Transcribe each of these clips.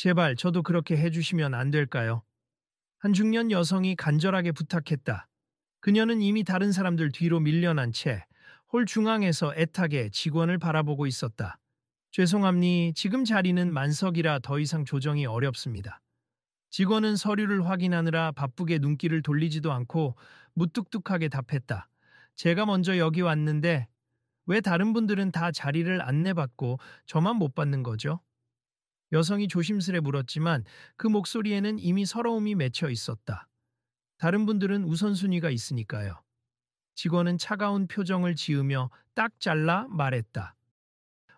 제발 저도 그렇게 해주시면 안 될까요? 한 중년 여성이 간절하게 부탁했다. 그녀는 이미 다른 사람들 뒤로 밀려난 채 홀 중앙에서 애타게 직원을 바라보고 있었다. 죄송합니, 지금 자리는 만석이라 더 이상 조정이 어렵습니다. 직원은 서류를 확인하느라 바쁘게 눈길을 돌리지도 않고 무뚝뚝하게 답했다. 제가 먼저 여기 왔는데 왜 다른 분들은 다 자리를 안내받고 저만 못 받는 거죠? 여성이 조심스레 물었지만 그 목소리에는 이미 서러움이 맺혀 있었다. 다른 분들은 우선순위가 있으니까요. 직원은 차가운 표정을 지으며 딱 잘라 말했다.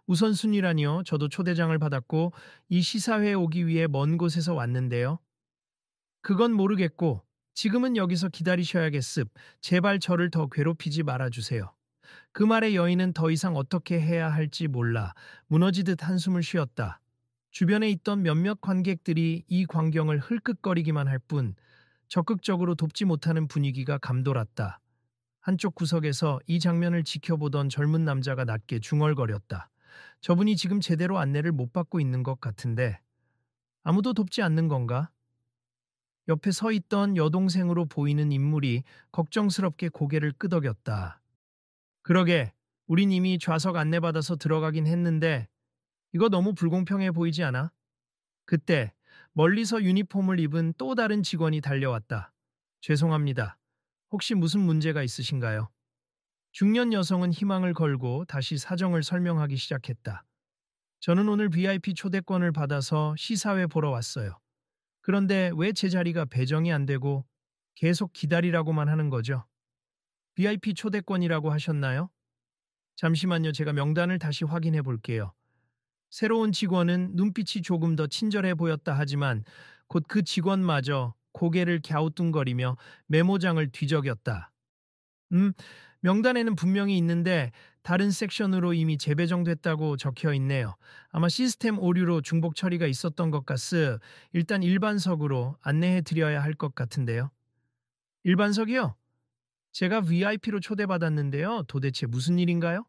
우선순위라니요? 저도 초대장을 받았고 이 시사회에 오기 위해 먼 곳에서 왔는데요. 그건 모르겠고 지금은 여기서 기다리셔야겠습. 제발 저를 더 괴롭히지 말아주세요. 그 말에 여인은 더 이상 어떻게 해야 할지 몰라 무너지듯 한숨을 쉬었다. 주변에 있던 몇몇 관객들이 이 광경을 흘끗거리기만 할 뿐 적극적으로 돕지 못하는 분위기가 감돌았다. 한쪽 구석에서 이 장면을 지켜보던 젊은 남자가 낮게 중얼거렸다. 저분이 지금 제대로 안내를 못 받고 있는 것 같은데 아무도 돕지 않는 건가? 옆에 서 있던 여동생으로 보이는 인물이 걱정스럽게 고개를 끄덕였다. 그러게, 우린 이미 좌석 안내받아서 들어가긴 했는데 이거 너무 불공평해 보이지 않아? 그때 멀리서 유니폼을 입은 또 다른 직원이 달려왔다. 죄송합니다. 혹시 무슨 문제가 있으신가요? 중년 여성은 희망을 걸고 다시 사정을 설명하기 시작했다. 저는 오늘 VIP 초대권을 받아서 시사회 보러 왔어요. 그런데 왜 제 자리가 배정이 안 되고 계속 기다리라고만 하는 거죠? VIP 초대권이라고 하셨나요? 잠시만요. 제가 명단을 다시 확인해 볼게요. 새로운 직원은 눈빛이 조금 더 친절해 보였다 하지만 곧 그 직원마저 고개를 갸우뚱거리며 메모장을 뒤적였다. 명단에는 분명히 있는데 다른 섹션으로 이미 재배정됐다고 적혀 있네요. 아마 시스템 오류로 중복 처리가 있었던 것 같습니다. 일단 일반석으로 안내해 드려야 할 것 같은데요. 일반석이요? 제가 VIP로 초대받았는데요. 도대체 무슨 일인가요?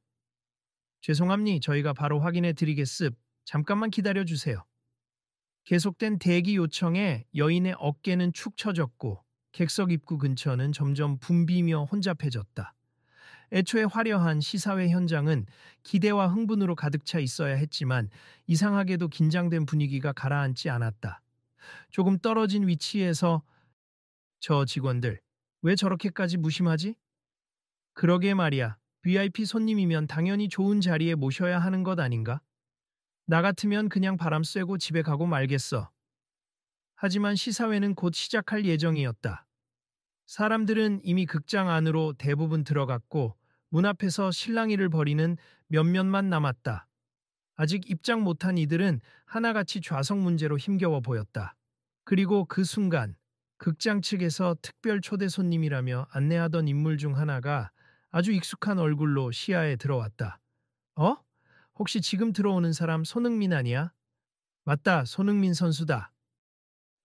죄송합니, 저희가 바로 확인해 드리겠습. 잠깐만 기다려 주세요. 계속된 대기 요청에 여인의 어깨는 축 처졌고 객석 입구 근처는 점점 붐비며 혼잡해졌다. 애초에 화려한 시사회 현장은 기대와 흥분으로 가득 차 있어야 했지만 이상하게도 긴장된 분위기가 가라앉지 않았다. 조금 떨어진 위치에서 저 직원들, 왜 저렇게까지 무심하지? 그러게 말이야. VIP 손님이면 당연히 좋은 자리에 모셔야 하는 것 아닌가? 나 같으면 그냥 바람 쐬고 집에 가고 말겠어. 하지만 시사회는 곧 시작할 예정이었다. 사람들은 이미 극장 안으로 대부분 들어갔고 문 앞에서 실랑이를 벌이는 몇몇만 남았다. 아직 입장 못한 이들은 하나같이 좌석 문제로 힘겨워 보였다. 그리고 그 순간 극장 측에서 특별 초대 손님이라며 안내하던 인물 중 하나가 아주 익숙한 얼굴로 시야에 들어왔다. 어? 혹시 지금 들어오는 사람 손흥민 아니야? 맞다, 손흥민 선수다.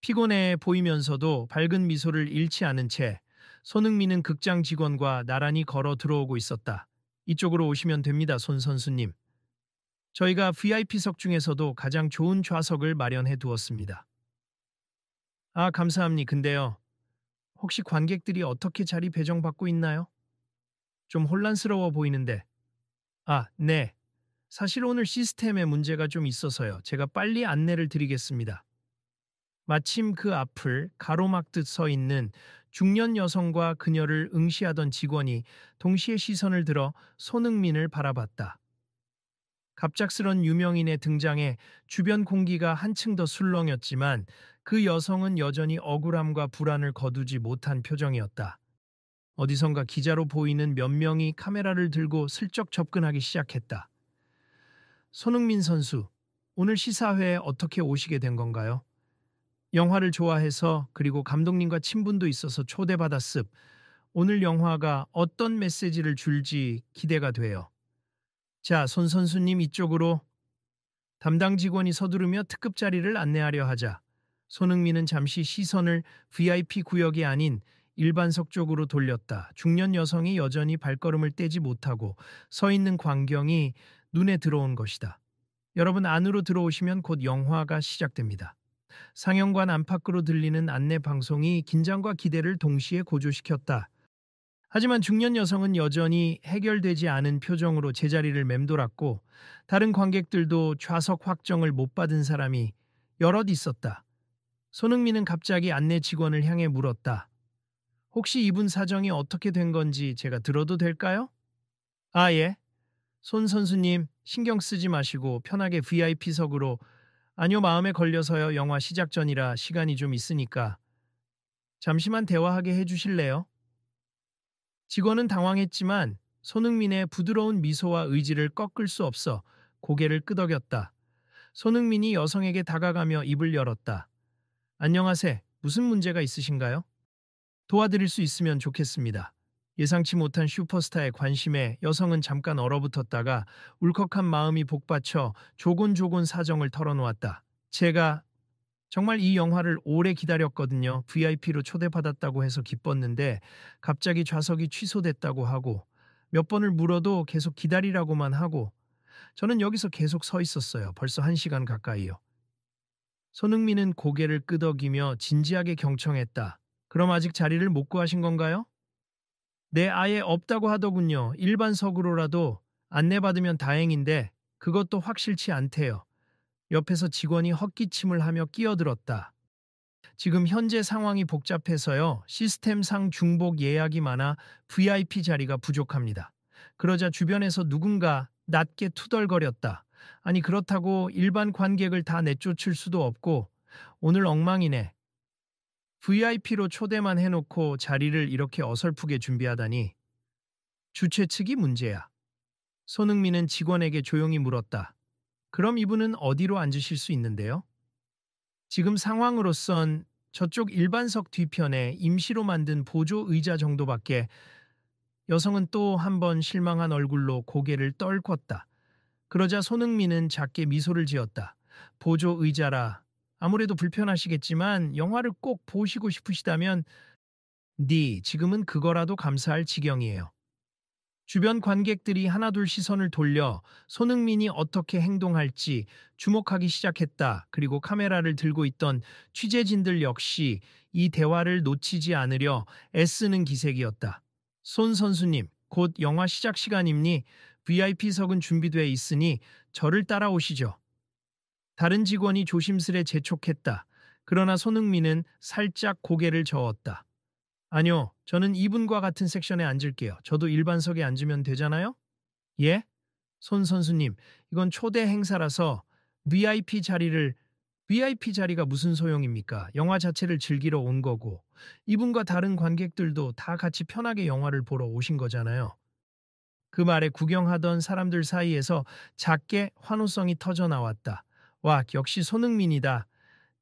피곤해 보이면서도 밝은 미소를 잃지 않은 채 손흥민은 극장 직원과 나란히 걸어 들어오고 있었다. 이쪽으로 오시면 됩니다, 손 선수님. 저희가 VIP석 중에서도 가장 좋은 좌석을 마련해 두었습니다. 아, 감사합니. 근데요. 혹시 관객들이 어떻게 자리 배정받고 있나요? 좀 혼란스러워 보이는데. 아, 네. 사실 오늘 시스템에 문제가 좀 있어서요. 제가 빨리 안내를 드리겠습니다. 마침 그 앞을 가로막듯 서 있는 중년 여성과 그녀를 응시하던 직원이 동시에 시선을 들어 손흥민을 바라봤다. 갑작스런 유명인의 등장에 주변 공기가 한층 더 술렁였지만 그 여성은 여전히 억울함과 불안을 거두지 못한 표정이었다. 어디선가 기자로 보이는 몇 명이 카메라를 들고 슬쩍 접근하기 시작했다. 손흥민 선수, 오늘 시사회에 어떻게 오시게 된 건가요? 영화를 좋아해서 그리고 감독님과 친분도 있어서 초대받았습. 오늘 영화가 어떤 메시지를 줄지 기대가 돼요. 자, 손 선수님 이쪽으로. 담당 직원이 서두르며 특급 자리를 안내하려 하자 손흥민은 잠시 시선을 VIP 구역이 아닌 일반석 쪽으로 돌렸다. 중년 여성이 여전히 발걸음을 떼지 못하고 서 있는 광경이 눈에 들어온 것이다. 여러분, 안으로 들어오시면 곧 영화가 시작됩니다. 상영관 안팎으로 들리는 안내 방송이 긴장과 기대를 동시에 고조시켰다. 하지만 중년 여성은 여전히 해결되지 않은 표정으로 제자리를 맴돌았고 다른 관객들도 좌석 확정을 못 받은 사람이 여럿 있었다. 손흥민은 갑자기 안내 직원을 향해 물었다. 혹시 이분 사정이 어떻게 된 건지 제가 들어도 될까요? 아, 예. 손 선수님, 신경 쓰지 마시고 편하게 VIP석으로. 아니요, 마음에 걸려서요. 영화 시작 전이라 시간이 좀 있으니까. 잠시만 대화하게 해주실래요? 직원은 당황했지만 손흥민의 부드러운 미소와 의지를 꺾을 수 없어 고개를 끄덕였다. 손흥민이 여성에게 다가가며 입을 열었다. 안녕하세요. 무슨 문제가 있으신가요? 도와드릴 수 있으면 좋겠습니다. 예상치 못한 슈퍼스타의 관심에 여성은 잠깐 얼어붙었다가 울컥한 마음이 복받쳐 조곤조곤 사정을 털어놓았다. 제가 정말 이 영화를 오래 기다렸거든요. VIP로 초대받았다고 해서 기뻤는데 갑자기 좌석이 취소됐다고 하고 몇 번을 물어도 계속 기다리라고만 하고 저는 여기서 계속 서 있었어요. 벌써 1시간 가까이요. 손흥민은 고개를 끄덕이며 진지하게 경청했다. 그럼 아직 자리를 못 구하신 건가요? 네, 아예 없다고 하더군요. 일반석으로라도 안내받으면 다행인데 그것도 확실치 않대요. 옆에서 직원이 헛기침을 하며 끼어들었다. 지금 현재 상황이 복잡해서요. 시스템상 중복 예약이 많아 VIP 자리가 부족합니다. 그러자 주변에서 누군가 낮게 투덜거렸다. 아니 그렇다고 일반 관객을 다 내쫓을 수도 없고 오늘 엉망이네. VIP로 초대만 해놓고 자리를 이렇게 어설프게 준비하다니 주최 측이 문제야. 손흥민은 직원에게 조용히 물었다. 그럼 이분은 어디로 앉으실 수 있는데요? 지금 상황으로선 저쪽 일반석 뒤편에 임시로 만든 보조 의자 정도밖에. 여성은 또 한 번 실망한 얼굴로 고개를 떨궜다. 그러자 손흥민은 작게 미소를 지었다. 보조 의자라. 아무래도 불편하시겠지만 영화를 꼭 보시고 싶으시다면 지금은 그거라도 감사할 지경이에요. 주변 관객들이 하나둘 시선을 돌려 손흥민이 어떻게 행동할지 주목하기 시작했다. 그리고 카메라를 들고 있던 취재진들 역시 이 대화를 놓치지 않으려 애쓰는 기색이었다. 손 선수님, 곧 영화 시작 시간이니 VIP석은 준비돼 있으니 저를 따라오시죠. 다른 직원이 조심스레 재촉했다. 그러나 손흥민은 살짝 고개를 저었다. 아니요, 저는 이분과 같은 섹션에 앉을게요. 저도 일반석에 앉으면 되잖아요? 예? 손 선수님, 이건 초대 행사라서 VIP 자리가 무슨 소용입니까? 영화 자체를 즐기러 온 거고, 이분과 다른 관객들도 다 같이 편하게 영화를 보러 오신 거잖아요. 그 말에 구경하던 사람들 사이에서 작게 환호성이 터져 나왔다. 와, 역시 손흥민이다.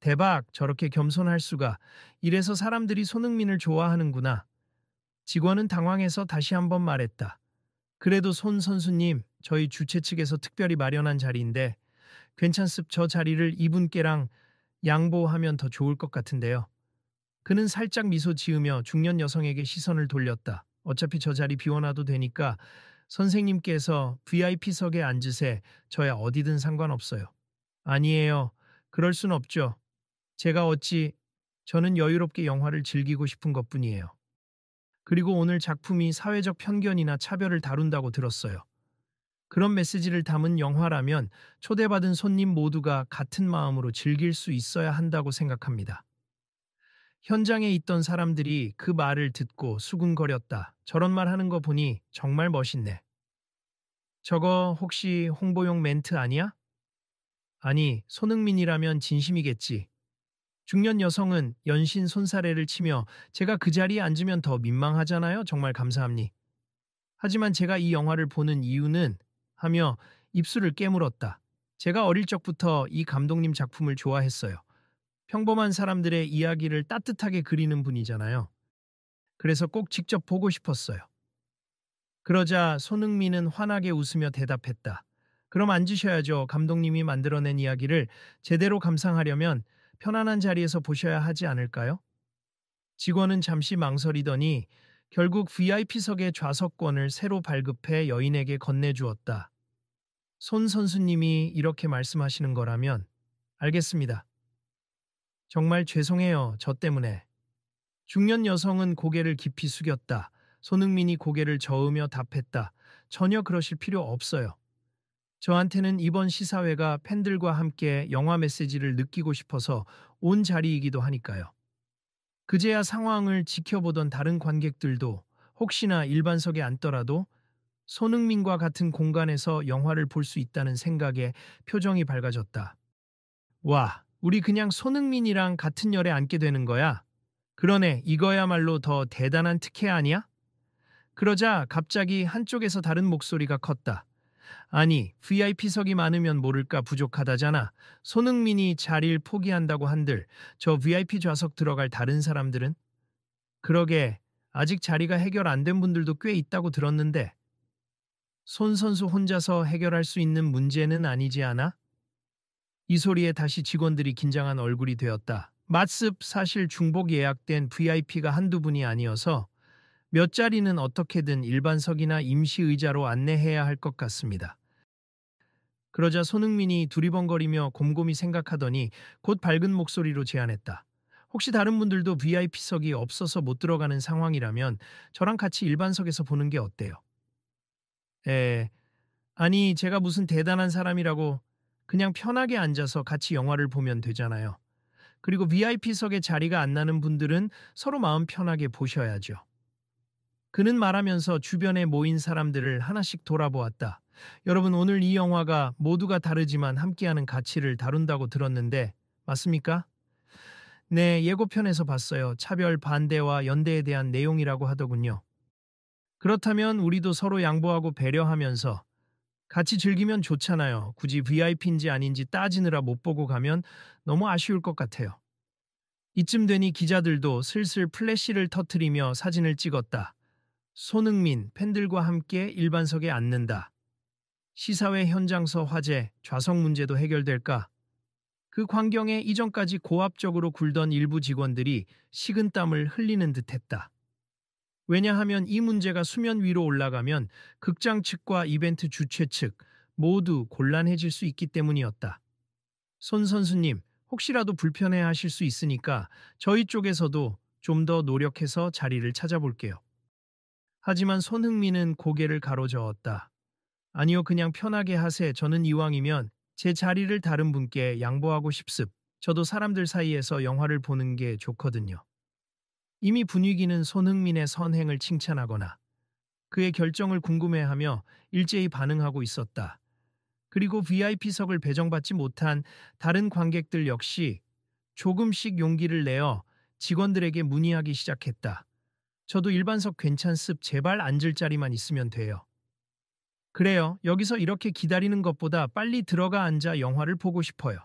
대박, 저렇게 겸손할 수가. 이래서 사람들이 손흥민을 좋아하는구나. 직원은 당황해서 다시 한번 말했다. 그래도 손 선수님, 저희 주최 측에서 특별히 마련한 자리인데 괜찮습. 저 자리를 이분께랑 양보하면 더 좋을 것 같은데요. 그는 살짝 미소 지으며 중년 여성에게 시선을 돌렸다. 어차피 저 자리 비워놔도 되니까 선생님께서 VIP석에 앉으세. 저야 어디든 상관없어요. 아니에요. 그럴 순 없죠. 제가 어찌 저는 여유롭게 영화를 즐기고 싶은 것뿐이에요. 그리고 오늘 작품이 사회적 편견이나 차별을 다룬다고 들었어요. 그런 메시지를 담은 영화라면 초대받은 손님 모두가 같은 마음으로 즐길 수 있어야 한다고 생각합니다. 현장에 있던 사람들이 그 말을 듣고 수군거렸다. 저런 말 하는 거 보니 정말 멋있네. 저거 혹시 홍보용 멘트 아니야? 아니, 손흥민이라면 진심이겠지. 중년 여성은 연신 손사래를 치며 제가 그 자리에 앉으면 더 민망하잖아요. 정말 감사합니. 하지만 제가 이 영화를 보는 이유는 하며 입술을 깨물었다. 제가 어릴 적부터 이 감독님 작품을 좋아했어요. 평범한 사람들의 이야기를 따뜻하게 그리는 분이잖아요. 그래서 꼭 직접 보고 싶었어요. 그러자 손흥민은 환하게 웃으며 대답했다. 그럼 앉으셔야죠. 감독님이 만들어낸 이야기를 제대로 감상하려면 편안한 자리에서 보셔야 하지 않을까요? 직원은 잠시 망설이더니 결국 VIP석의 좌석권을 새로 발급해 여인에게 건네주었다. 손 선수님이 이렇게 말씀하시는 거라면 알겠습니다. 정말 죄송해요. 저 때문에. 중년 여성은 고개를 깊이 숙였다. 손흥민이 고개를 저으며 답했다. 전혀 그러실 필요 없어요. 저한테는 이번 시사회가 팬들과 함께 영화 메시지를 느끼고 싶어서 온 자리이기도 하니까요. 그제야 상황을 지켜보던 다른 관객들도 혹시나 일반석에 앉더라도 손흥민과 같은 공간에서 영화를 볼 수 있다는 생각에 표정이 밝아졌다. 와, 우리 그냥 손흥민이랑 같은 열에 앉게 되는 거야? 그러네, 이거야말로 더 대단한 특혜 아니야? 그러자 갑자기 한쪽에서 다른 목소리가 컸다. 아니, VIP석이 많으면 모를까 부족하다잖아. 손흥민이 자리를 포기한다고 한들 저 VIP 좌석 들어갈 다른 사람들은? 그러게, 아직 자리가 해결 안 된 분들도 꽤 있다고 들었는데 손 선수 혼자서 해결할 수 있는 문제는 아니지 않아? 이 소리에 다시 직원들이 긴장한 얼굴이 되었다. 맞습, 사실 중복 예약된 VIP가 한두 분이 아니어서 몇 자리는 어떻게든 일반석이나 임시 의자로 안내해야 할 것 같습니다. 그러자 손흥민이 두리번거리며 곰곰이 생각하더니 곧 밝은 목소리로 제안했다. 혹시 다른 분들도 VIP석이 없어서 못 들어가는 상황이라면 저랑 같이 일반석에서 보는 게 어때요? 에, 아니, 제가 무슨 대단한 사람이라고. 그냥 편하게 앉아서 같이 영화를 보면 되잖아요. 그리고 VIP석에 자리가 안 나는 분들은 서로 마음 편하게 보셔야죠. 그는 말하면서 주변에 모인 사람들을 하나씩 돌아보았다. 여러분, 오늘 이 영화가 모두가 다르지만 함께하는 가치를 다룬다고 들었는데 맞습니까? 네, 예고편에서 봤어요. 차별, 반대와 연대에 대한 내용이라고 하더군요. 그렇다면 우리도 서로 양보하고 배려하면서 같이 즐기면 좋잖아요. 굳이 VIP인지 아닌지 따지느라 못 보고 가면 너무 아쉬울 것 같아요. 이쯤 되니 기자들도 슬슬 플래시를 터트리며 사진을 찍었다. 손흥민, 팬들과 함께 일반석에 앉는다. 시사회 현장서 화재, 좌석 문제도 해결될까? 그 광경에 이전까지 고압적으로 굴던 일부 직원들이 식은땀을 흘리는 듯했다. 왜냐하면 이 문제가 수면 위로 올라가면 극장 측과 이벤트 주최 측 모두 곤란해질 수 있기 때문이었다. 손 선수님, 혹시라도 불편해 하실 수 있으니까 저희 쪽에서도 좀 더 노력해서 자리를 찾아볼게요. 하지만 손흥민은 고개를 가로저었다. 아니요, 그냥 편하게 하세. 저는 이왕이면 제 자리를 다른 분께 양보하고 싶습. 저도 사람들 사이에서 영화를 보는 게 좋거든요. 이미 분위기는 손흥민의 선행을 칭찬하거나 그의 결정을 궁금해하며 일제히 반응하고 있었다. 그리고 VIP석을 배정받지 못한 다른 관객들 역시 조금씩 용기를 내어 직원들에게 문의하기 시작했다. 저도 일반석 괜찮습. 제발 앉을 자리만 있으면 돼요. 그래요. 여기서 이렇게 기다리는 것보다 빨리 들어가 앉아 영화를 보고 싶어요.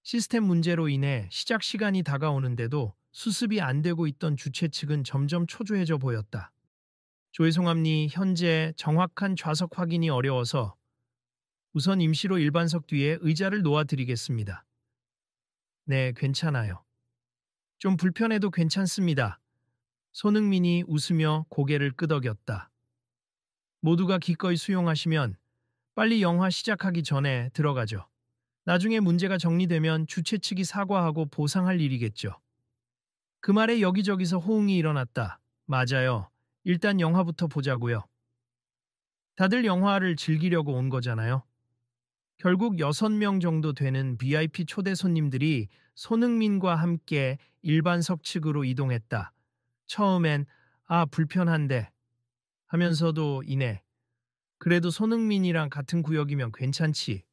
시스템 문제로 인해 시작 시간이 다가오는데도 수습이 안 되고 있던 주최 측은 점점 초조해져 보였다. 죄송합니, 현재 정확한 좌석 확인이 어려워서 우선 임시로 일반석 뒤에 의자를 놓아드리겠습니다. 네, 괜찮아요. 좀 불편해도 괜찮습니다. 손흥민이 웃으며 고개를 끄덕였다. 모두가 기꺼이 수용하시면 빨리 영화 시작하기 전에 들어가죠. 나중에 문제가 정리되면 주최 측이 사과하고 보상할 일이겠죠. 그 말에 여기저기서 호응이 일어났다. 맞아요. 일단 영화부터 보자고요. 다들 영화를 즐기려고 온 거잖아요. 결국 6명 정도 되는 VIP 초대 손님들이 손흥민과 함께 일반석 측으로 이동했다. 처음엔 불편한데 하면서도 이내 그래도 손흥민이랑 같은 구역이면 괜찮지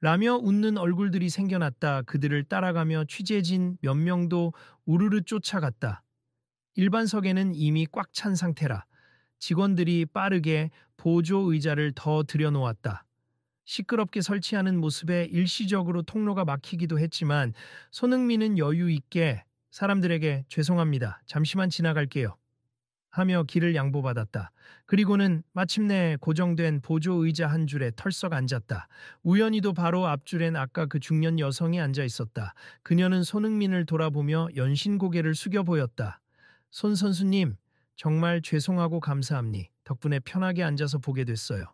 라며 웃는 얼굴들이 생겨났다. 그들을 따라가며 취재진 몇 명도 우르르 쫓아갔다. 일반석에는 이미 꽉 찬 상태라 직원들이 빠르게 보조 의자를 더 들여놓았다. 시끄럽게 설치하는 모습에 일시적으로 통로가 막히기도 했지만 손흥민은 여유 있게 사람들에게 죄송합니다. 잠시만 지나갈게요. 하며 길을 양보받았다. 그리고는 마침내 고정된 보조 의자 한 줄에 털썩 앉았다. 우연히도 바로 앞줄엔 아까 그 중년 여성이 앉아 있었다. 그녀는 손흥민을 돌아보며 연신 고개를 숙여 보였다. 손 선수님, 정말 죄송하고 감사합니. 덕분에 편하게 앉아서 보게 됐어요.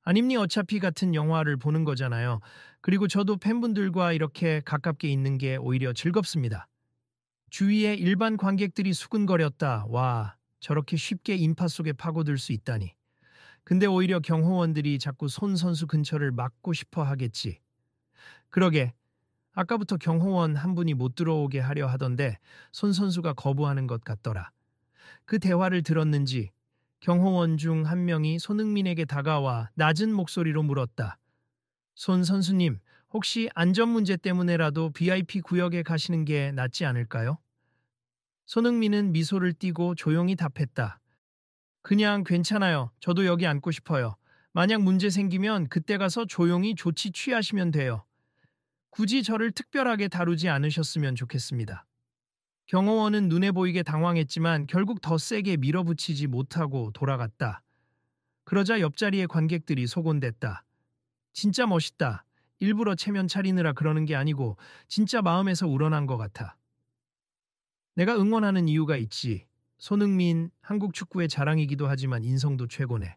아님니 어차피 같은 영화를 보는 거잖아요. 그리고 저도 팬분들과 이렇게 가깝게 있는 게 오히려 즐겁습니다. 주위에 일반 관객들이 수근거렸다. 와, 저렇게 쉽게 인파 속에 파고들 수 있다니. 근데 오히려 경호원들이 자꾸 손 선수 근처를 막고 싶어 하겠지. 그러게, 아까부터 경호원 한 분이 못 들어오게 하려 하던데 손 선수가 거부하는 것 같더라. 그 대화를 들었는지 경호원 중 한 명이 손흥민에게 다가와 낮은 목소리로 물었다. 손 선수님, 혹시 안전 문제 때문에라도 VIP 구역에 가시는 게 낫지 않을까요? 손흥민은 미소를 띠고 조용히 답했다. 그냥 괜찮아요. 저도 여기 앉고 싶어요. 만약 문제 생기면 그때 가서 조용히 조치 취하시면 돼요. 굳이 저를 특별하게 다루지 않으셨으면 좋겠습니다. 경호원은 눈에 보이게 당황했지만 결국 더 세게 밀어붙이지 못하고 돌아갔다. 그러자 옆자리의 관객들이 소곤댔다. 진짜 멋있다. 일부러 체면 차리느라 그러는 게 아니고 진짜 마음에서 우러난 것 같아. 내가 응원하는 이유가 있지. 손흥민, 한국 축구의 자랑이기도 하지만 인성도 최고네.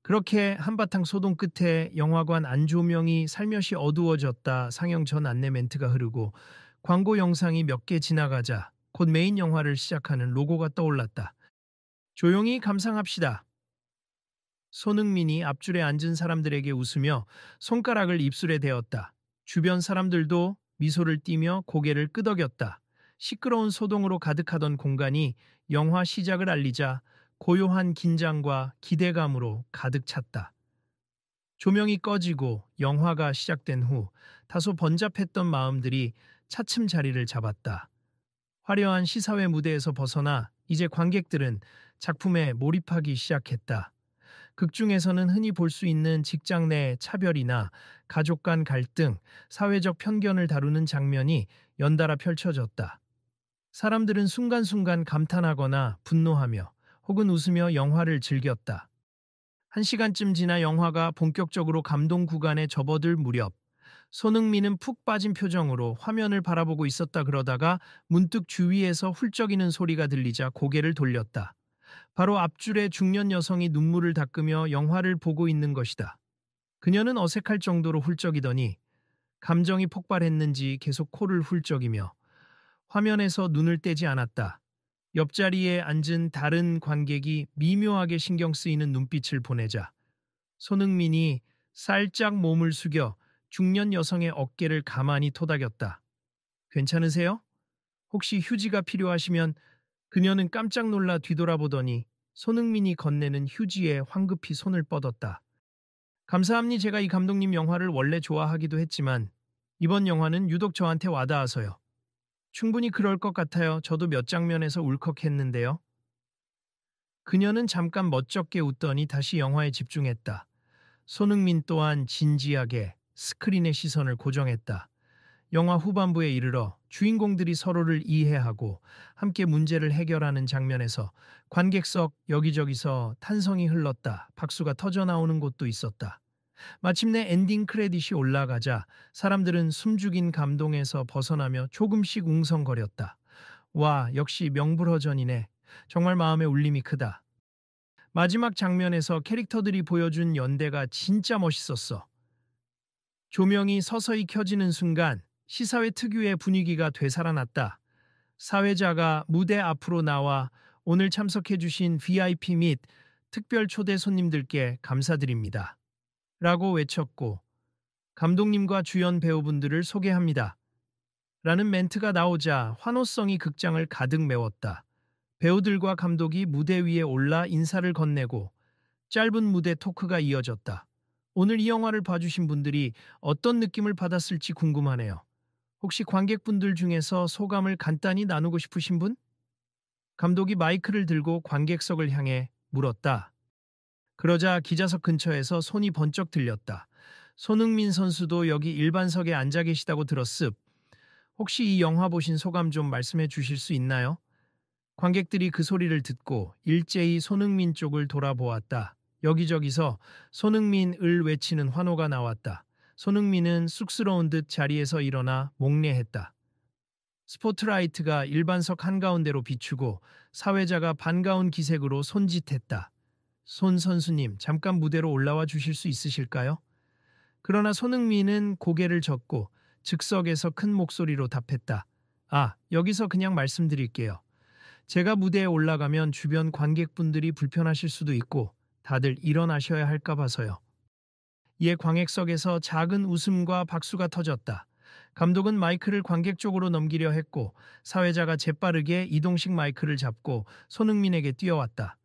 그렇게 한바탕 소동 끝에 영화관 안조명이 살며시 어두워졌다 상영 전 안내 멘트가 흐르고 광고 영상이 몇 개 지나가자 곧 메인 영화를 시작하는 로고가 떠올랐다. 조용히 감상합시다. 손흥민이 앞줄에 앉은 사람들에게 웃으며 손가락을 입술에 대었다. 주변 사람들도 미소를 띠며 고개를 끄덕였다. 시끄러운 소동으로 가득하던 공간이 영화 시작을 알리자 고요한 긴장과 기대감으로 가득 찼다. 조명이 꺼지고 영화가 시작된 후 다소 번잡했던 마음들이 차츰 자리를 잡았다. 화려한 시사회 무대에서 벗어나 이제 관객들은 작품에 몰입하기 시작했다. 극 중에서는 흔히 볼 수 있는 직장 내 차별이나 가족 간 갈등, 사회적 편견을 다루는 장면이 연달아 펼쳐졌다. 사람들은 순간순간 감탄하거나 분노하며 혹은 웃으며 영화를 즐겼다. 한 시간쯤 지나 영화가 본격적으로 감동 구간에 접어들 무렵 손흥민은 푹 빠진 표정으로 화면을 바라보고 있었다 그러다가 문득 주위에서 훌쩍이는 소리가 들리자 고개를 돌렸다. 바로 앞줄의 중년 여성이 눈물을 닦으며 영화를 보고 있는 것이다. 그녀는 어색할 정도로 훌쩍이더니 감정이 폭발했는지 계속 코를 훌쩍이며 화면에서 눈을 떼지 않았다. 옆자리에 앉은 다른 관객이 미묘하게 신경 쓰이는 눈빛을 보내자 손흥민이 살짝 몸을 숙여 중년 여성의 어깨를 가만히 토닥였다. 괜찮으세요? 혹시 휴지가 필요하시면 그녀는 깜짝 놀라 뒤돌아보더니 손흥민이 건네는 휴지에 황급히 손을 뻗었다. 감사합니다. 제가 이 감독님 영화를 원래 좋아하기도 했지만 이번 영화는 유독 저한테 와닿아서요. 충분히 그럴 것 같아요. 저도 몇 장면에서 울컥했는데요. 그녀는 잠깐 멋쩍게 웃더니 다시 영화에 집중했다. 손흥민 또한 진지하게 스크린의 시선을 고정했다. 영화 후반부에 이르러 주인공들이 서로를 이해하고 함께 문제를 해결하는 장면에서 관객석 여기저기서 탄성이 흘렀다. 박수가 터져나오는 곳도 있었다. 마침내 엔딩 크레딧이 올라가자 사람들은 숨죽인 감동에서 벗어나며 조금씩 웅성거렸다. 와, 역시 명불허전이네. 정말 마음에 울림이 크다. 마지막 장면에서 캐릭터들이 보여준 연대가 진짜 멋있었어. 조명이 서서히 켜지는 순간 시사회 특유의 분위기가 되살아났다. 사회자가 무대 앞으로 나와 오늘 참석해주신 VIP 및 특별 초대 손님들께 감사드립니다. 라고 외쳤고 감독님과 주연 배우분들을 소개합니다. 라는 멘트가 나오자 환호성이 극장을 가득 메웠다. 배우들과 감독이 무대 위에 올라 인사를 건네고 짧은 무대 토크가 이어졌다. 오늘 이 영화를 봐주신 분들이 어떤 느낌을 받았을지 궁금하네요. 혹시 관객분들 중에서 소감을 간단히 나누고 싶으신 분? 감독이 마이크를 들고 관객석을 향해 물었다. 그러자 기자석 근처에서 손이 번쩍 들렸다. 손흥민 선수도 여기 일반석에 앉아 계시다고 들었습. 혹시 이 영화 보신 소감 좀 말씀해 주실 수 있나요? 관객들이 그 소리를 듣고 일제히 손흥민 쪽을 돌아보았다. 여기저기서 손흥민을 외치는 환호가 나왔다. 손흥민은 쑥스러운 듯 자리에서 일어나 목례했다. 스포트라이트가 일반석 한가운데로 비추고 사회자가 반가운 기색으로 손짓했다. 손 선수님, 잠깐 무대로 올라와 주실 수 있으실까요? 그러나 손흥민은 고개를 젓고 즉석에서 큰 목소리로 답했다. 아, 여기서 그냥 말씀드릴게요. 제가 무대에 올라가면 주변 관객분들이 불편하실 수도 있고 다들 일어나셔야 할까 봐서요. 이에 광객석에서 작은 웃음과 박수가 터졌다. 감독은 마이크를 관객 쪽으로 넘기려 했고 사회자가 재빠르게 이동식 마이크를 잡고 손흥민에게 뛰어왔다.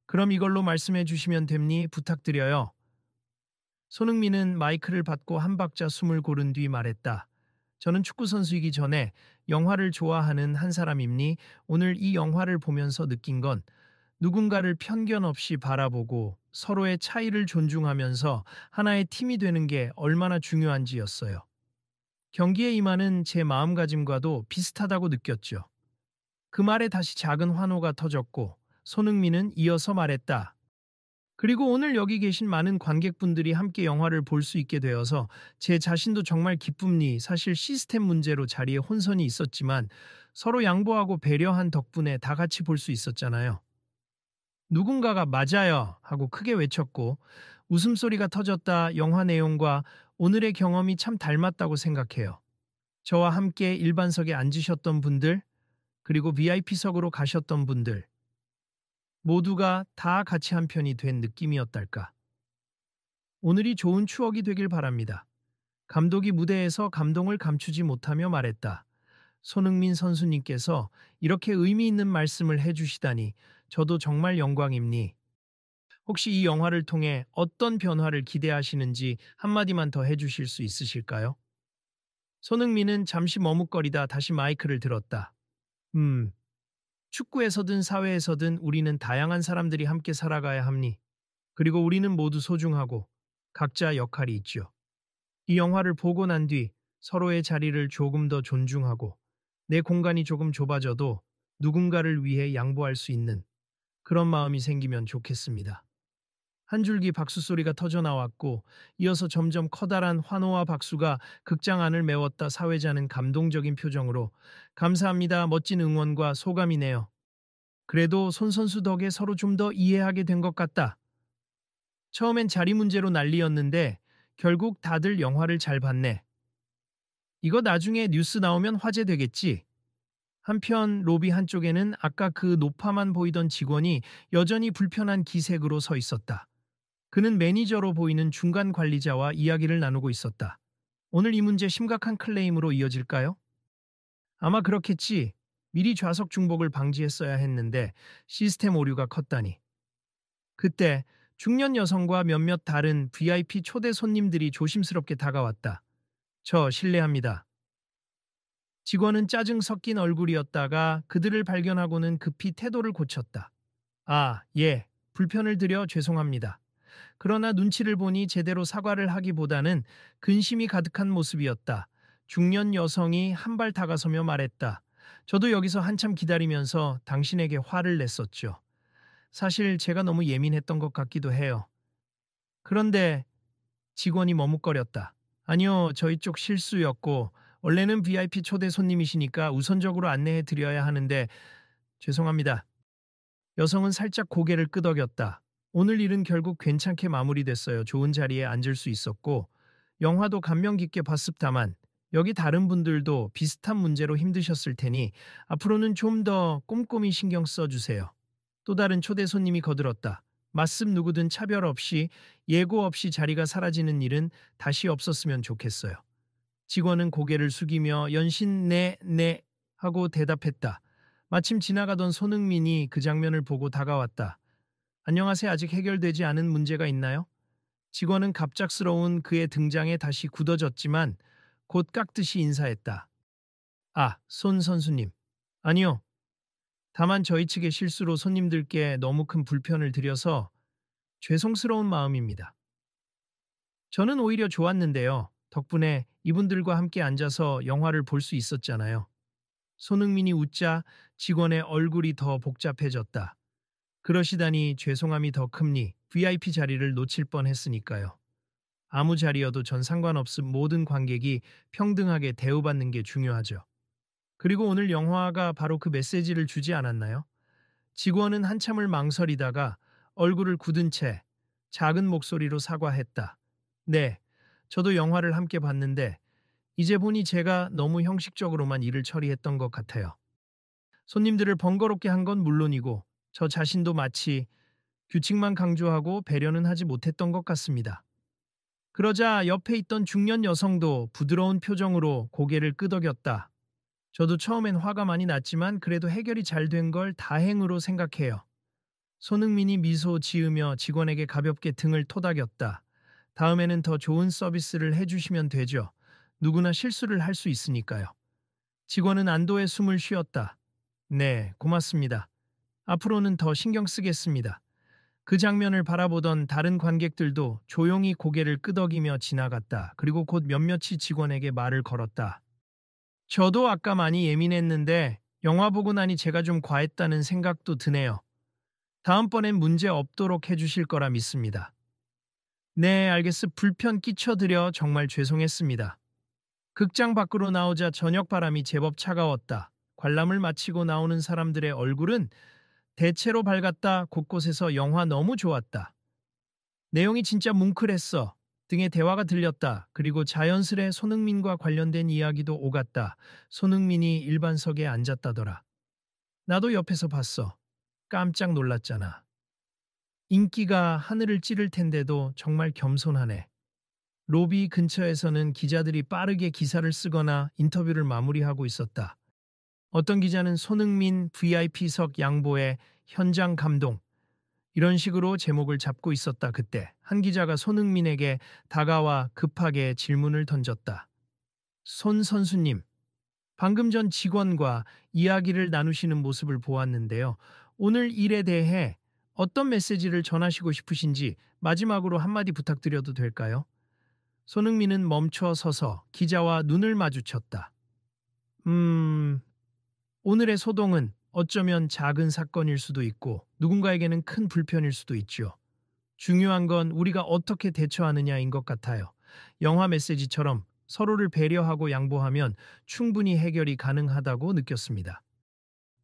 그럼 이걸로 말씀해 주시면 됩니? 부탁드려요. 손흥민은 마이크를 받고 한 박자 숨을 고른 뒤 말했다. 저는 축구 선수이기 전에 영화를 좋아하는 한 사람입니. 오늘 이 영화를 보면서 느낀 건 누군가를 편견 없이 바라보고 서로의 차이를 존중하면서 하나의 팀이 되는 게 얼마나 중요한지였어요. 경기에 임하는 제 마음가짐과도 비슷하다고 느꼈죠. 그 말에 다시 작은 환호가 터졌고 손흥민은 이어서 말했다. 그리고 오늘 여기 계신 많은 관객분들이 함께 영화를 볼 수 있게 되어서 제 자신도 정말 기쁨니. 사실 시스템 문제로 자리에 혼선이 있었지만 서로 양보하고 배려한 덕분에 다 같이 볼 수 있었잖아요. 누군가가 맞아요 하고 크게 외쳤고 웃음소리가 터졌다. 영화 내용과 오늘의 경험이 참 닮았다고 생각해요. 저와 함께 일반석에 앉으셨던 분들, 그리고 VIP석으로 가셨던 분들, 모두가 다 같이 한 편이 된 느낌이었달까. 오늘이 좋은 추억이 되길 바랍니다. 감독이 무대에서 감동을 감추지 못하며 말했다. 손흥민 선수님께서 이렇게 의미 있는 말씀을 해주시다니 저도 정말 영광입니. 혹시 이 영화를 통해 어떤 변화를 기대하시는지 한마디만 더 해주실 수 있으실까요? 손흥민은 잠시 머뭇거리다 다시 마이크를 들었다. 축구에서든 사회에서든 우리는 다양한 사람들이 함께 살아가야 합니. 그리고 우리는 모두 소중하고 각자 역할이 있죠. 이 영화를 보고 난 뒤 서로의 자리를 조금 더 존중하고 내 공간이 조금 좁아져도 누군가를 위해 양보할 수 있는 그런 마음이 생기면 좋겠습니다. 한 줄기 박수 소리가 터져 나왔고 이어서 점점 커다란 환호와 박수가 극장 안을 메웠다. 사회자는 감동적인 표정으로 감사합니다. 멋진 응원과 소감이네요. 그래도 손 선수 덕에 서로 좀 더 이해하게 된 것 같다. 처음엔 자리 문제로 난리였는데 결국 다들 영화를 잘 봤네. 이거 나중에 뉴스 나오면 화제되겠지. 한편 로비 한쪽에는 아까 그 노파만 보이던 직원이 여전히 불편한 기색으로 서 있었다. 그는 매니저로 보이는 중간 관리자와 이야기를 나누고 있었다. 오늘 이 문제 심각한 클레임으로 이어질까요? 아마 그렇겠지. 미리 좌석 중복을 방지했어야 했는데 시스템 오류가 컸다니. 그때 중년 여성과 몇몇 다른 VIP 초대 손님들이 조심스럽게 다가왔다. 저 실례합니다. 직원은 짜증 섞인 얼굴이었다가 그들을 발견하고는 급히 태도를 고쳤다. 아, 예, 불편을 드려 죄송합니다. 그러나 눈치를 보니 제대로 사과를 하기보다는 근심이 가득한 모습이었다. 중년 여성이 한 발 다가서며 말했다. 저도 여기서 한참 기다리면서 당신에게 화를 냈었죠. 사실 제가 너무 예민했던 것 같기도 해요. 그런데 직원이 머뭇거렸다. 아니요, 저희 쪽 실수였고 원래는 VIP 초대 손님이시니까 우선적으로 안내해 드려야 하는데 죄송합니다. 여성은 살짝 고개를 끄덕였다. 오늘 일은 결국 괜찮게 마무리됐어요. 좋은 자리에 앉을 수 있었고 영화도 감명 깊게 봤습다만 여기 다른 분들도 비슷한 문제로 힘드셨을 테니 앞으로는 좀 더 꼼꼼히 신경 써주세요. 또 다른 초대 손님이 거들었다. 맞습 누구든 차별 없이 예고 없이 자리가 사라지는 일은 다시 없었으면 좋겠어요. 직원은 고개를 숙이며 연신 네 하고 대답했다. 마침 지나가던 손흥민이 그 장면을 보고 다가왔다. 안녕하세요. 아직 해결되지 않은 문제가 있나요? 직원은 갑작스러운 그의 등장에 다시 굳어졌지만 곧 깎듯이 인사했다. 아, 손 선수님. 아니요. 다만 저희 측의 실수로 손님들께 너무 큰 불편을 드려서 죄송스러운 마음입니다. 저는 오히려 좋았는데요. 덕분에 이분들과 함께 앉아서 영화를 볼 수 있었잖아요. 손흥민이 웃자 직원의 얼굴이 더 복잡해졌다. 그러시다니 죄송함이 더 큽니. VIP 자리를 놓칠 뻔했으니까요. 아무 자리여도 전 상관없음. 모든 관객이 평등하게 대우받는 게 중요하죠. 그리고 오늘 영화가 바로 그 메시지를 주지 않았나요? 직원은 한참을 망설이다가 얼굴을 굳은 채 작은 목소리로 사과했다. 네, 저도 영화를 함께 봤는데 이제 보니 제가 너무 형식적으로만 일을 처리했던 것 같아요. 손님들을 번거롭게 한 건 물론이고 저 자신도 마치 규칙만 강조하고 배려는 하지 못했던 것 같습니다. 그러자 옆에 있던 중년 여성도 부드러운 표정으로 고개를 끄덕였다. 저도 처음엔 화가 많이 났지만 그래도 해결이 잘 된 걸 다행으로 생각해요. 손흥민이 미소 지으며 직원에게 가볍게 등을 토닥였다. 다음에는 더 좋은 서비스를 해주시면 되죠. 누구나 실수를 할 수 있으니까요. 직원은 안도의 숨을 쉬었다. 네, 고맙습니다. 앞으로는 더 신경 쓰겠습니다. 그 장면을 바라보던 다른 관객들도 조용히 고개를 끄덕이며 지나갔다. 그리고 곧 몇몇이 직원에게 말을 걸었다. 저도 아까 많이 예민했는데 영화 보고 나니 제가 좀 과했다는 생각도 드네요. 다음번엔 문제 없도록 해주실 거라 믿습니다. 네, 불편 끼쳐드려 정말 죄송했습니다. 극장 밖으로 나오자 저녁 바람이 제법 차가웠다. 관람을 마치고 나오는 사람들의 얼굴은 대체로 밝았다. 곳곳에서 영화 너무 좋았다. 내용이 진짜 뭉클했어. 등의 대화가 들렸다. 그리고 자연스레 손흥민과 관련된 이야기도 오갔다. 손흥민이 일반석에 앉았다더라. 나도 옆에서 봤어. 깜짝 놀랐잖아. 인기가 하늘을 찌를 텐데도 정말 겸손하네. 로비 근처에서는 기자들이 빠르게 기사를 쓰거나 인터뷰를 마무리하고 있었다. 어떤 기자는 손흥민 VIP석 양보에 현장 감동, 이런 식으로 제목을 잡고 있었다. 그때 한 기자가 손흥민에게 다가와 급하게 질문을 던졌다. 손 선수님, 방금 전 직원과 이야기를 나누시는 모습을 보았는데요. 오늘 일에 대해 어떤 메시지를 전하시고 싶으신지 마지막으로 한마디 부탁드려도 될까요? 손흥민은 멈춰 서서 기자와 눈을 마주쳤다. 오늘의 소동은 어쩌면 작은 사건일 수도 있고 누군가에게는 큰 불편일 수도 있죠. 중요한 건 우리가 어떻게 대처하느냐인 것 같아요. 영화 메시지처럼 서로를 배려하고 양보하면 충분히 해결이 가능하다고 느꼈습니다.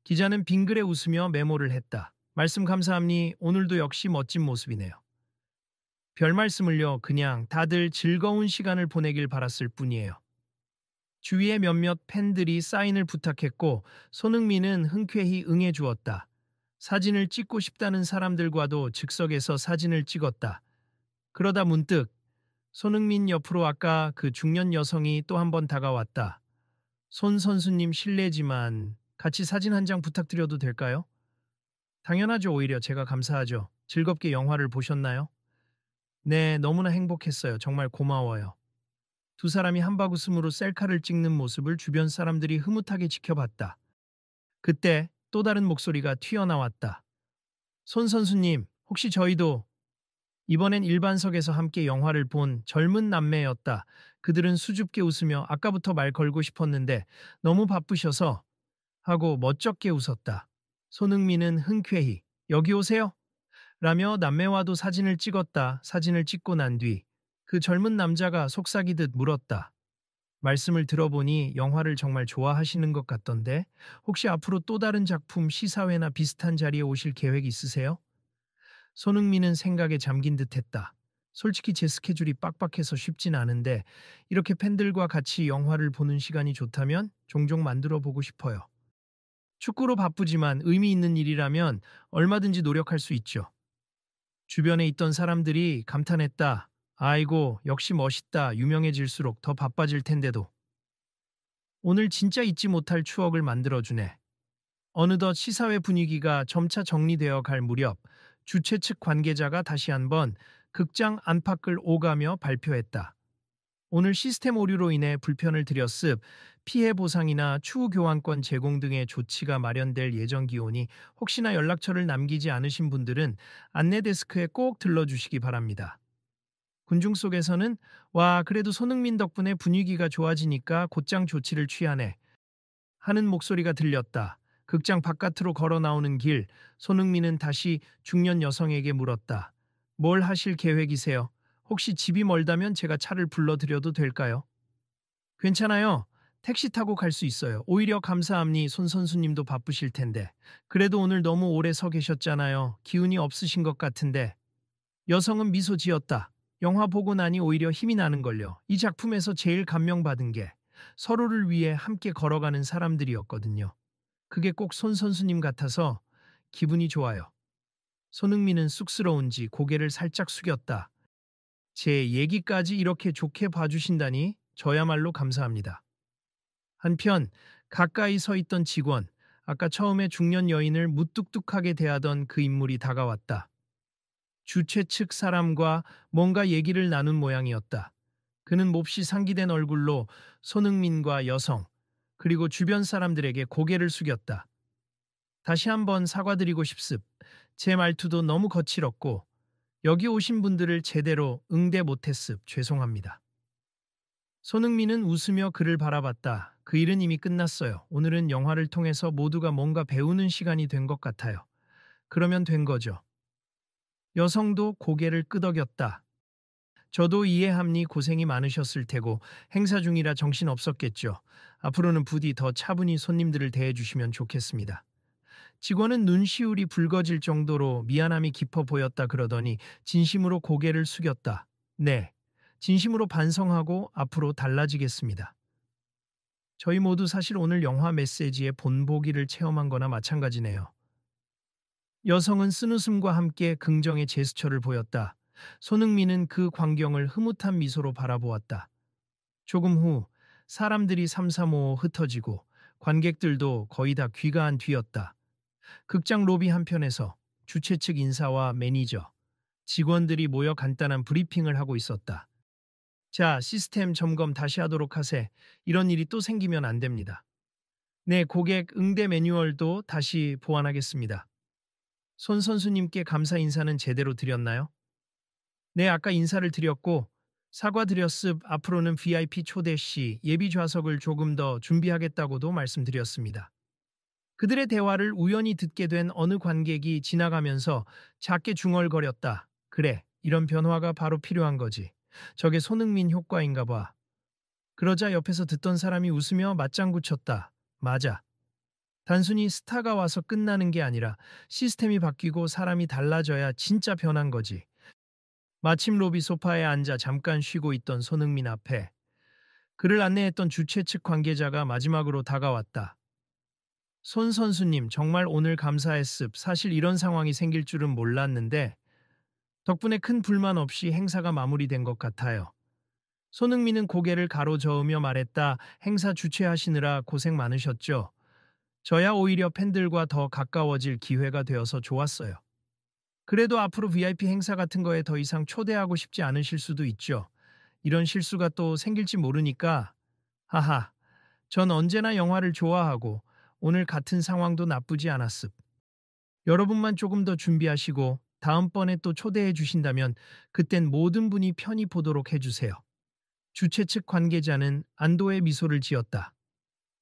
기자는 빙그레 웃으며 메모를 했다. 말씀 감사합니. 오늘도 역시 멋진 모습이네요. 별 말씀을요. 그냥 다들 즐거운 시간을 보내길 바랐을 뿐이에요. 주위의 몇몇 팬들이 사인을 부탁했고 손흥민은 흔쾌히 응해주었다. 사진을 찍고 싶다는 사람들과도 즉석에서 사진을 찍었다. 그러다 문득 손흥민 옆으로 아까 그 중년 여성이 또 한 번 다가왔다. 손 선수님 실례지만 같이 사진 한 장 부탁드려도 될까요? 당연하죠. 오히려 제가 감사하죠. 즐겁게 영화를 보셨나요? 네, 너무나 행복했어요. 정말 고마워요. 두 사람이 한바구음으로 셀카를 찍는 모습을 주변 사람들이 흐뭇하게 지켜봤다. 그때 또 다른 목소리가 튀어나왔다. 손 선수님, 혹시 저희도 이번엔 일반석에서 함께 영화를 본 젊은 남매였다. 그들은 수줍게 웃으며 아까부터 말 걸고 싶었는데 너무 바쁘셔서 하고 멋쩍게 웃었다. 손흥민은 흔쾌히 여기 오세요 라며 남매와도 사진을 찍었다. 사진을 찍고 난 뒤 그 젊은 남자가 속삭이듯 물었다. 말씀을 들어보니 영화를 정말 좋아하시는 것 같던데 혹시 앞으로 또 다른 작품 시사회나 비슷한 자리에 오실 계획 있으세요? 손흥민은 생각에 잠긴 듯 했다. 솔직히 제 스케줄이 빡빡해서 쉽진 않은데 이렇게 팬들과 같이 영화를 보는 시간이 좋다면 종종 만들어 보고 싶어요. 축구로 바쁘지만 의미 있는 일이라면 얼마든지 노력할 수 있죠. 주변에 있던 사람들이 감탄했다. 아이고, 역시 멋있다. 유명해질수록 더 바빠질 텐데도. 오늘 진짜 잊지 못할 추억을 만들어주네. 어느덧 시사회 분위기가 점차 정리되어 갈 무렵 주최 측 관계자가 다시 한번 극장 안팎을 오가며 발표했다. 오늘 시스템 오류로 인해 불편을 드렸습 피해 보상이나 추후 교환권 제공 등의 조치가 마련될 예정기오니 혹시나 연락처를 남기지 않으신 분들은 안내 데스크에 꼭 들러주시기 바랍니다. 군중 속에서는 와, 그래도 손흥민 덕분에 분위기가 좋아지니까 곧장 조치를 취하네 하는 목소리가 들렸다. 극장 바깥으로 걸어 나오는 길, 손흥민은 다시 중년 여성에게 물었다. 뭘 하실 계획이세요? 혹시 집이 멀다면 제가 차를 불러드려도 될까요? 괜찮아요. 택시 타고 갈 수 있어요. 오히려 감사합니. 손 선수님도 바쁘실 텐데. 그래도 오늘 너무 오래 서 계셨잖아요. 기운이 없으신 것 같은데. 여성은 미소 지었다. 영화 보고 나니 오히려 힘이 나는걸요. 이 작품에서 제일 감명받은 게 서로를 위해 함께 걸어가는 사람들이었거든요. 그게 꼭 손 선수님 같아서 기분이 좋아요. 손흥민은 쑥스러운지 고개를 살짝 숙였다. 제 얘기까지 이렇게 좋게 봐주신다니 저야말로 감사합니다. 한편 가까이 서 있던 직원, 아까 처음에 중년 여인을 무뚝뚝하게 대하던 그 인물이 다가왔다. 주최 측 사람과 뭔가 얘기를 나눈 모양이었다. 그는 몹시 상기된 얼굴로 손흥민과 여성, 그리고 주변 사람들에게 고개를 숙였다. 다시 한번 사과드리고 싶습. 제 말투도 너무 거칠었고 여기 오신 분들을 제대로 응대 못했습. 죄송합니다. 손흥민은 웃으며 그를 바라봤다. 그 일은 이미 끝났어요. 오늘은 영화를 통해서 모두가 뭔가 배우는 시간이 된 것 같아요. 그러면 된 거죠. 여성도 고개를 끄덕였다. 저도 이해합니. 고생이 많으셨을 테고 행사 중이라 정신 없었겠죠. 앞으로는 부디 더 차분히 손님들을 대해주시면 좋겠습니다. 직원은 눈시울이 붉어질 정도로 미안함이 깊어 보였다 그러더니 진심으로 고개를 숙였다. 네, 진심으로 반성하고 앞으로 달라지겠습니다. 저희 모두 사실 오늘 영화 메시지의 본보기를 체험한 거나 마찬가지네요. 여성은 쓴웃음과 함께 긍정의 제스처를 보였다. 손흥민은 그 광경을 흐뭇한 미소로 바라보았다. 조금 후 사람들이 삼삼오오 흩어지고 관객들도 거의 다 귀가한 뒤였다. 극장 로비 한편에서 주최 측 인사와 매니저, 직원들이 모여 간단한 브리핑을 하고 있었다. 자, 시스템 점검 다시 하도록 하세. 이런 일이 또 생기면 안 됩니다. 네, 고객 응대 매뉴얼도 다시 보완하겠습니다. 손 선수님께 감사 인사는 제대로 드렸나요? 네, 아까 인사를 드렸고 사과드렸습. 앞으로는 VIP 초대 시 예비 좌석을 조금 더 준비하겠다고도 말씀드렸습니다. 그들의 대화를 우연히 듣게 된 어느 관객이 지나가면서 작게 중얼거렸다. 그래, 이런 변화가 바로 필요한 거지. 저게 손흥민 효과인가 봐. 그러자 옆에서 듣던 사람이 웃으며 맞장구 쳤다. 맞아. 단순히 스타가 와서 끝나는 게 아니라 시스템이 바뀌고 사람이 달라져야 진짜 변한 거지. 마침 로비 소파에 앉아 잠깐 쉬고 있던 손흥민 앞에 그를 안내했던 주최 측 관계자가 마지막으로 다가왔다. 손 선수님, 정말 오늘 감사했습. 사실 이런 상황이 생길 줄은 몰랐는데 덕분에 큰 불만 없이 행사가 마무리된 것 같아요. 손흥민은 고개를 가로저으며 말했다. 행사 주최하시느라 고생 많으셨죠? 저야 오히려 팬들과 더 가까워질 기회가 되어서 좋았어요. 그래도 앞으로 VIP 행사 같은 거에 더 이상 초대하고 싶지 않으실 수도 있죠. 이런 실수가 또 생길지 모르니까. 하하, 전 언제나 영화를 좋아하고 오늘 같은 상황도 나쁘지 않았습. 여러분만 조금 더 준비하시고 다음번에 또 초대해 주신다면 그땐 모든 분이 편히 보도록 해주세요. 주최 측 관계자는 안도의 미소를 지었다.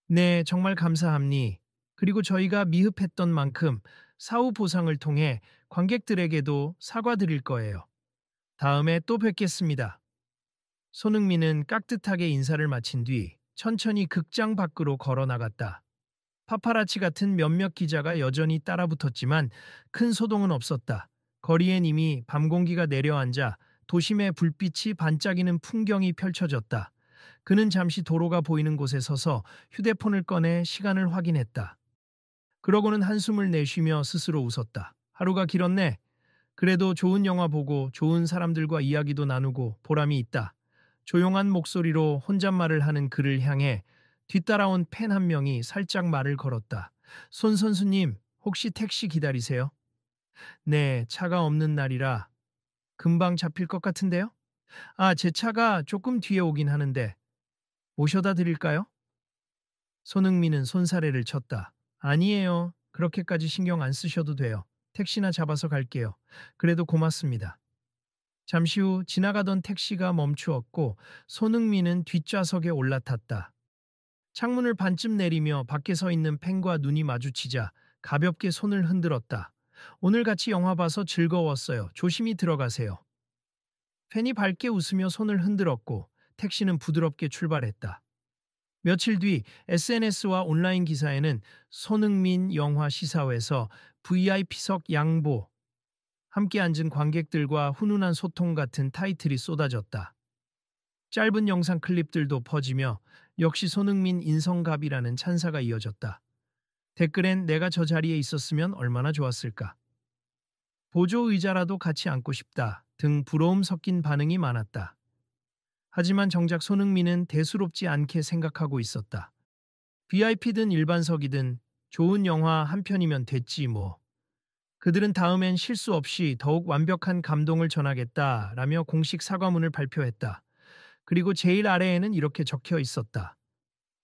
네, 정말 감사합니. 그리고 저희가 미흡했던 만큼 사후 보상을 통해 관객들에게도 사과드릴 거예요. 다음에 또 뵙겠습니다. 손흥민은 깍듯하게 인사를 마친 뒤 천천히 극장 밖으로 걸어 나갔다. 파파라치 같은 몇몇 기자가 여전히 따라붙었지만 큰 소동은 없었다. 거리엔 이미 밤 공기가 내려앉아 도심의 불빛이 반짝이는 풍경이 펼쳐졌다. 그는 잠시 도로가 보이는 곳에 서서 휴대폰을 꺼내 시간을 확인했다. 그러고는 한숨을 내쉬며 스스로 웃었다. 하루가 길었네. 그래도 좋은 영화 보고 좋은 사람들과 이야기도 나누고 보람이 있다. 조용한 목소리로 혼잣말을 하는 그를 향해 뒤따라온 팬 한 명이 살짝 말을 걸었다. 손 선수님, 혹시 택시 기다리세요? 네, 차가 없는 날이라 금방 잡힐 것 같은데요? 아, 제 차가 조금 뒤에 오긴 하는데 모셔다 드릴까요? 손흥민은 손사래를 쳤다. 아니에요. 그렇게까지 신경 안 쓰셔도 돼요. 택시나 잡아서 갈게요. 그래도 고맙습니다. 잠시 후 지나가던 택시가 멈추었고 손흥민은 뒷좌석에 올라탔다. 창문을 반쯤 내리며 밖에 서 있는 팬과 눈이 마주치자 가볍게 손을 흔들었다. 오늘 같이 영화 봐서 즐거웠어요. 조심히 들어가세요. 팬이 밝게 웃으며 손을 흔들었고 택시는 부드럽게 출발했다. 며칠 뒤 SNS와 온라인 기사에는 손흥민 영화 시사회에서 VIP석 양보, 함께 앉은 관객들과 훈훈한 소통 같은 타이틀이 쏟아졌다. 짧은 영상 클립들도 퍼지며 역시 손흥민 인성갑이라는 찬사가 이어졌다. 댓글엔 내가 저 자리에 있었으면 얼마나 좋았을까. 보조 의자라도 같이 앉고 싶다 등 부러움 섞인 반응이 많았다. 하지만 정작 손흥민은 대수롭지 않게 생각하고 있었다. VIP든 일반석이든 좋은 영화 한 편이면 됐지 뭐. 그들은 다음엔 실수 없이 더욱 완벽한 감동을 전하겠다라며 공식 사과문을 발표했다. 그리고 제일 아래에는 이렇게 적혀 있었다.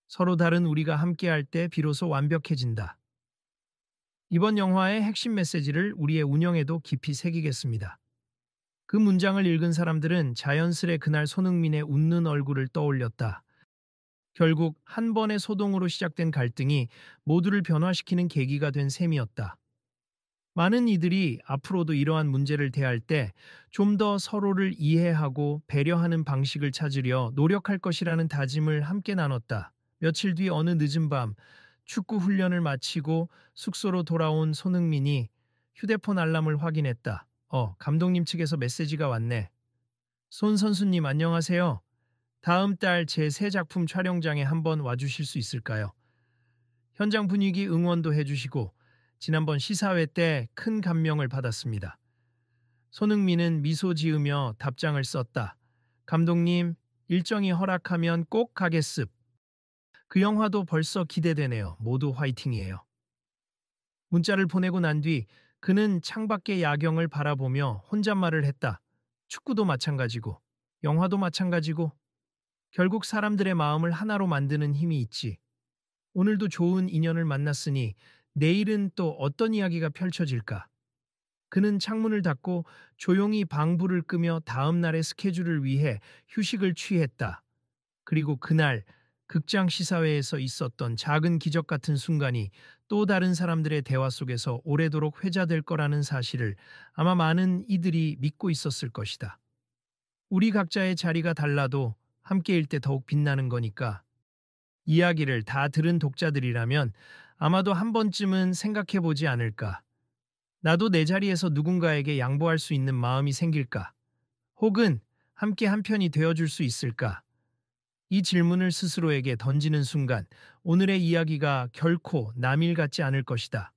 서로 다른 우리가 함께할 때 비로소 완벽해진다. 이번 영화의 핵심 메시지를 우리의 운영에도 깊이 새기겠습니다. 그 문장을 읽은 사람들은 자연스레 그날 손흥민의 웃는 얼굴을 떠올렸다. 결국 한 번의 소동으로 시작된 갈등이 모두를 변화시키는 계기가 된 셈이었다. 많은 이들이 앞으로도 이러한 문제를 대할 때 좀 더 서로를 이해하고 배려하는 방식을 찾으려 노력할 것이라는 다짐을 함께 나눴다. 며칠 뒤 어느 늦은 밤 축구 훈련을 마치고 숙소로 돌아온 손흥민이 휴대폰 알람을 확인했다. 감독님 측에서 메시지가 왔네. 손 선수님 안녕하세요. 다음 달 제 새 작품 촬영장에 한번 와주실 수 있을까요? 현장 분위기 응원도 해주시고 지난번 시사회 때 큰 감명을 받았습니다. 손흥민은 미소 지으며 답장을 썼다. 감독님, 일정이 허락하면 꼭 가겠습. 그 영화도 벌써 기대되네요. 모두 화이팅이에요. 문자를 보내고 난 뒤 그는 창밖의 야경을 바라보며 혼잣말을 했다. 축구도 마찬가지고, 영화도 마찬가지고, 결국 사람들의 마음을 하나로 만드는 힘이 있지. 오늘도 좋은 인연을 만났으니 내일은 또 어떤 이야기가 펼쳐질까? 그는 창문을 닫고 조용히 방불을 끄며 다음 날의 스케줄을 위해 휴식을 취했다. 그리고 그날 극장 시사회에서 있었던 작은 기적 같은 순간이 또 다른 사람들의 대화 속에서 오래도록 회자될 거라는 사실을 아마 많은 이들이 믿고 있었을 것이다. 우리 각자의 자리가 달라도 함께일 때 더욱 빛나는 거니까. 이야기를 다 들은 독자들이라면 아마도 한 번쯤은 생각해 보지 않을까. 나도 내 자리에서 누군가에게 양보할 수 있는 마음이 생길까? 혹은 함께 한편이 되어줄 수 있을까? 이 질문을 스스로에게 던지는 순간 오늘의 이야기가 결코 남일 같지 않을 것이다.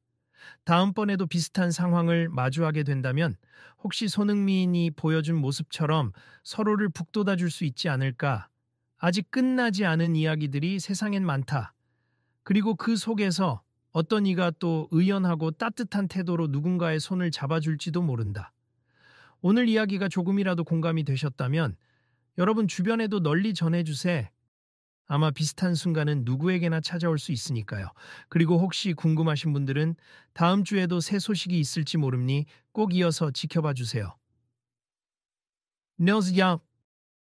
다음번에도 비슷한 상황을 마주하게 된다면 혹시 손흥민이 보여준 모습처럼 서로를 북돋아 줄 수 있지 않을까? 아직 끝나지 않은 이야기들이 세상엔 많다. 그리고 그 속에서 어떤 이가 또 의연하고 따뜻한 태도로 누군가의 손을 잡아줄지도 모른다. 오늘 이야기가 조금이라도 공감이 되셨다면 여러분 주변에도 널리 전해주세. 아마 비슷한 순간은 누구에게나 찾아올 수 있으니까요. 그리고 혹시 궁금하신 분들은 다음 주에도 새 소식이 있을지 모르니 꼭 이어서 지켜봐 주세요. 안녕하세요.